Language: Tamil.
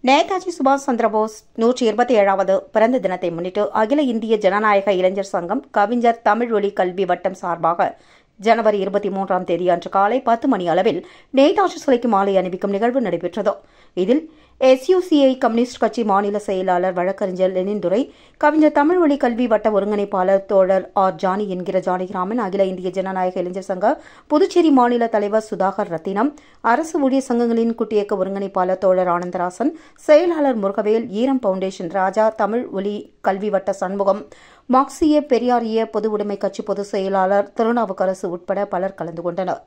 நேதாஜி சுபாஷ் சந்திரபோஸ் 127வது பிறந்த தினத்தை முன்னிட்டு அகில இந்திய ஜனநாயக இளைஞர் சங்கம் கவிஞர் தமிழ் ஒலி கல்வி வட்டம் சார்பாக ஜனவரி 23ஆம் தேதி அன்று காலை 10 மணி அளவில் நேதாஜி சிலைக்கு மாலை அணிவிக்கும் நிகழ்வு நடைபெற்றது. இதில் SUCI கம்யூனிஸ்ட் கட்சி மாநில செயலாளர் வழக்கறிஞர் லெனின் துரை, கவிஞர் தமிழ் ஒலி கல்வி வட்ட ஒருங்கிணைப்பாளர் தோழர் ஜானி என்கிற ஜானகிராமன், அகில இந்திய ஜனநாயக இளைஞர் சங்க புதுச்சேரி மாநில தலைவர் சுதாகர் ரத்தினம், அரசு ஊழியர் சங்கங்களின் குட்டியக்க ஒருங்கிணைப்பாளர் தோழர் ஆனந்தராசன், செயலாளர் முருகவேல், ஈரம் பவுண்டேஷன் ராஜா, தமிழ் ஒலி கல்வி வட்ட சண்முகம், மார்க்சிய பெரியாரிய பொது உடைமை கட்சி பொதுச் செயலாளர் திருநாவுக்கரசு உட்பட பலர் கலந்து கொண்டனர்.